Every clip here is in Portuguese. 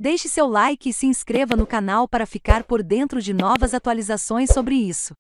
Deixe seu like e se inscreva no canal para ficar por dentro de novas atualizações sobre isso.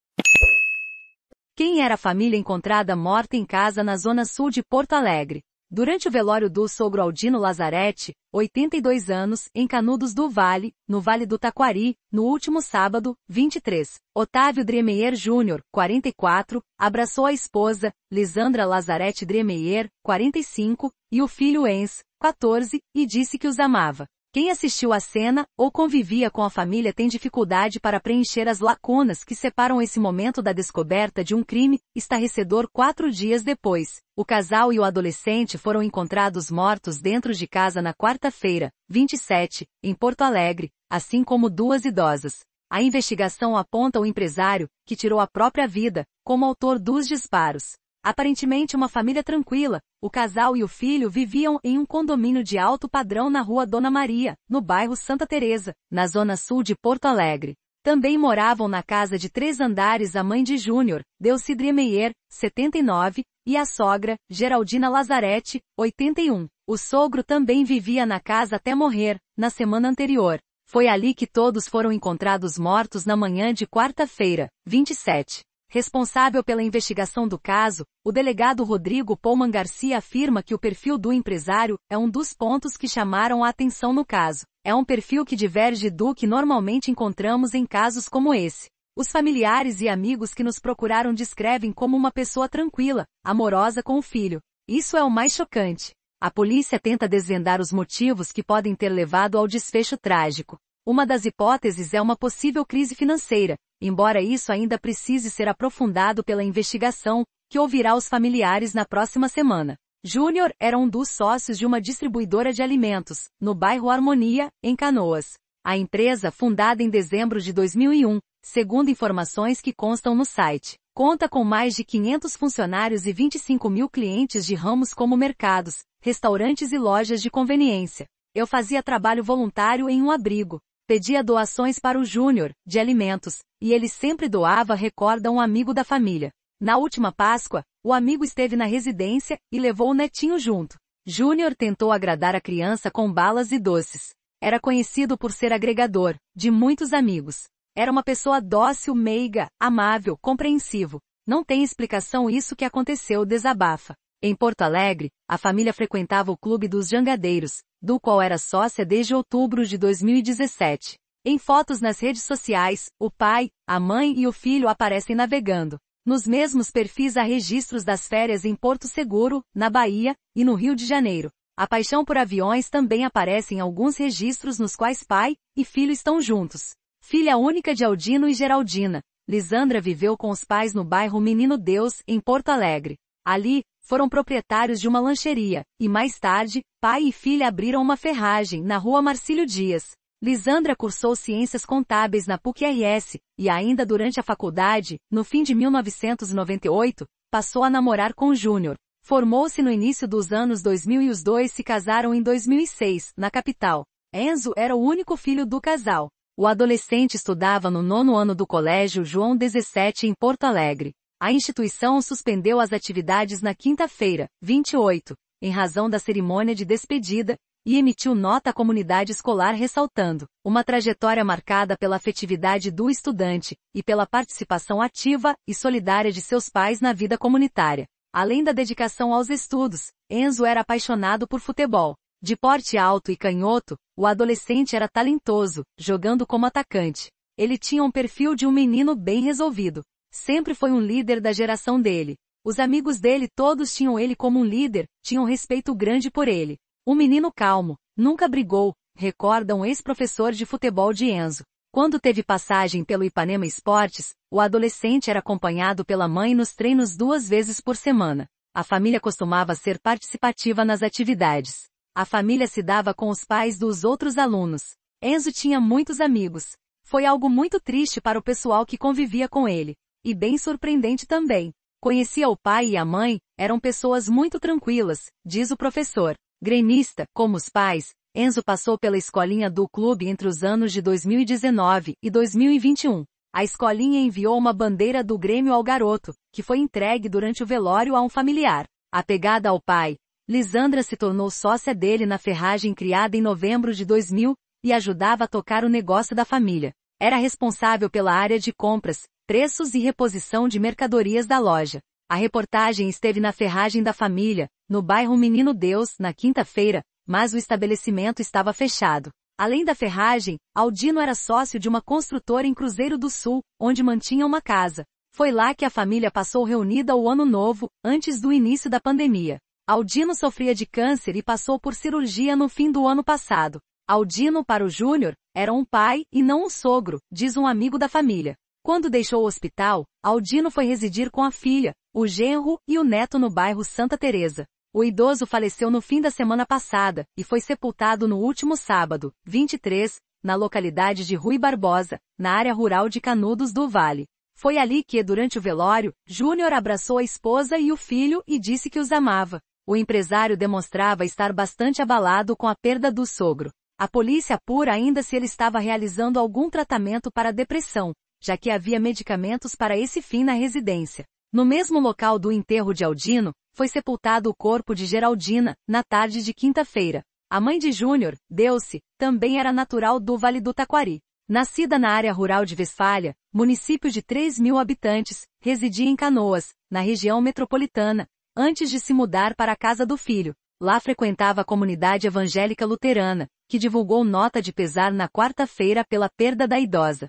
Quem era a família encontrada morta em casa na zona sul de Porto Alegre? Durante o velório do sogro Aldino Lazarete, 82 anos, em Canudos do Vale, no Vale do Taquari, no último sábado, 23, Otávio Driemeyer Jr., 44, abraçou a esposa, Lisandra Lazarete Driemeyer, 45, e o filho Enzo, 14, e disse que os amava. Quem assistiu à cena, ou convivia com a família tem dificuldade para preencher as lacunas que separam esse momento da descoberta de um crime estarrecedor 4 dias depois. O casal e o adolescente foram encontrados mortos dentro de casa na quarta-feira, 27, em Porto Alegre, assim como 2 idosas. A investigação aponta o empresário, que tirou a própria vida, como autor dos disparos. Aparentemente uma família tranquila, o casal e o filho viviam em um condomínio de alto padrão na rua Dona Maria, no bairro Santa Teresa, na zona sul de Porto Alegre. Também moravam na casa de 3 andares a mãe de Júnior, Delcy Driemeyer, 79, e a sogra, Geraldina Lazarete, 81. O sogro também vivia na casa até morrer, na semana anterior. Foi ali que todos foram encontrados mortos na manhã de quarta-feira, 27. Responsável pela investigação do caso, o delegado Rodrigo Pouman Garcia afirma que o perfil do empresário é um dos pontos que chamaram a atenção no caso. É um perfil que diverge do que normalmente encontramos em casos como esse. Os familiares e amigos que nos procuraram descrevem como uma pessoa tranquila, amorosa com o filho. Isso é o mais chocante. A polícia tenta desvendar os motivos que podem ter levado ao desfecho trágico. Uma das hipóteses é uma possível crise financeira, embora isso ainda precise ser aprofundado pela investigação, que ouvirá os familiares na próxima semana. Júnior era um dos sócios de uma distribuidora de alimentos, no bairro Harmonia, em Canoas. A empresa, fundada em dezembro de 2001, segundo informações que constam no site, conta com mais de 500 funcionários e 25 mil clientes de ramos como mercados, restaurantes e lojas de conveniência. Eu fazia trabalho voluntário em um abrigo. Pedia doações para o Júnior, de alimentos, e ele sempre doava, recorda um amigo da família. Na última Páscoa, o amigo esteve na residência e levou o netinho junto. Júnior tentou agradar a criança com balas e doces. Era conhecido por ser agregador, de muitos amigos. Era uma pessoa dócil, meiga, amável, compreensivo. Não tem explicação isso que aconteceu, desabafa. Em Porto Alegre, a família frequentava o Clube dos Jangadeiros, do qual era sócia desde outubro de 2017. Em fotos nas redes sociais, o pai, a mãe e o filho aparecem navegando. Nos mesmos perfis há registros das férias em Porto Seguro, na Bahia, e no Rio de Janeiro. A paixão por aviões também aparece em alguns registros nos quais pai e filho estão juntos. Filha única de Aldino e Geraldina, Lisandra viveu com os pais no bairro Menino Deus, em Porto Alegre. Ali, foram proprietários de uma lancheria, e mais tarde, pai e filha abriram uma ferragem na rua Marcílio Dias. Lisandra cursou Ciências Contábeis na PUC-RS, e ainda durante a faculdade, no fim de 1998, passou a namorar com Júnior. Formou-se no início dos anos 2000 e os dois se casaram em 2006, na capital. Enzo era o único filho do casal. O adolescente estudava no 9º ano do Colégio João 17 em Porto Alegre. A instituição suspendeu as atividades na quinta-feira, 28, em razão da cerimônia de despedida, e emitiu nota à comunidade escolar ressaltando uma trajetória marcada pela afetividade do estudante, e pela participação ativa e solidária de seus pais na vida comunitária. Além da dedicação aos estudos, Enzo era apaixonado por futebol. De porte alto e canhoto, o adolescente era talentoso, jogando como atacante. Ele tinha um perfil de um menino bem resolvido. Sempre foi um líder da geração dele. Os amigos dele todos tinham ele como um líder, tinham respeito grande por ele. Um menino calmo, nunca brigou, recorda um ex-professor de futebol de Enzo. Quando teve passagem pelo Ipanema Esportes, o adolescente era acompanhado pela mãe nos treinos 2 vezes por semana. A família costumava ser participativa nas atividades. A família se dava com os pais dos outros alunos. Enzo tinha muitos amigos. Foi algo muito triste para o pessoal que convivia com ele. E bem surpreendente também. Conhecia o pai e a mãe, eram pessoas muito tranquilas, diz o professor. Gremista, como os pais, Enzo passou pela escolinha do clube entre os anos de 2019 e 2021. A escolinha enviou uma bandeira do Grêmio ao garoto, que foi entregue durante o velório a um familiar. Apegada ao pai, Lisandra se tornou sócia dele na ferragem criada em novembro de 2000, e ajudava a tocar o negócio da família. Era responsável pela área de compras, preços e reposição de mercadorias da loja. A reportagem esteve na ferragem da família, no bairro Menino Deus, na quinta-feira, mas o estabelecimento estava fechado. Além da ferragem, Aldino era sócio de uma construtora em Cruzeiro do Sul, onde mantinha uma casa. Foi lá que a família passou reunida o ano novo, antes do início da pandemia. Aldino sofria de câncer e passou por cirurgia no fim do ano passado. Aldino, para o Júnior, era um pai e não um sogro, diz um amigo da família. Quando deixou o hospital, Aldino foi residir com a filha, o genro e o neto no bairro Santa Teresa. O idoso faleceu no fim da semana passada e foi sepultado no último sábado, 23, na localidade de Rui Barbosa, na área rural de Canudos do Vale. Foi ali que, durante o velório, Júnior abraçou a esposa e o filho e disse que os amava. O empresário demonstrava estar bastante abalado com a perda do sogro. A polícia apura ainda se ele estava realizando algum tratamento para a depressão, já que havia medicamentos para esse fim na residência. No mesmo local do enterro de Aldino, foi sepultado o corpo de Geraldina, na tarde de quinta-feira. A mãe de Júnior, Deuce, também era natural do Vale do Taquari. Nascida na área rural de Westfália, município de 3.000 habitantes, residia em Canoas, na região metropolitana, antes de se mudar para a casa do filho. Lá frequentava a comunidade evangélica luterana, que divulgou nota de pesar na quarta-feira pela perda da idosa.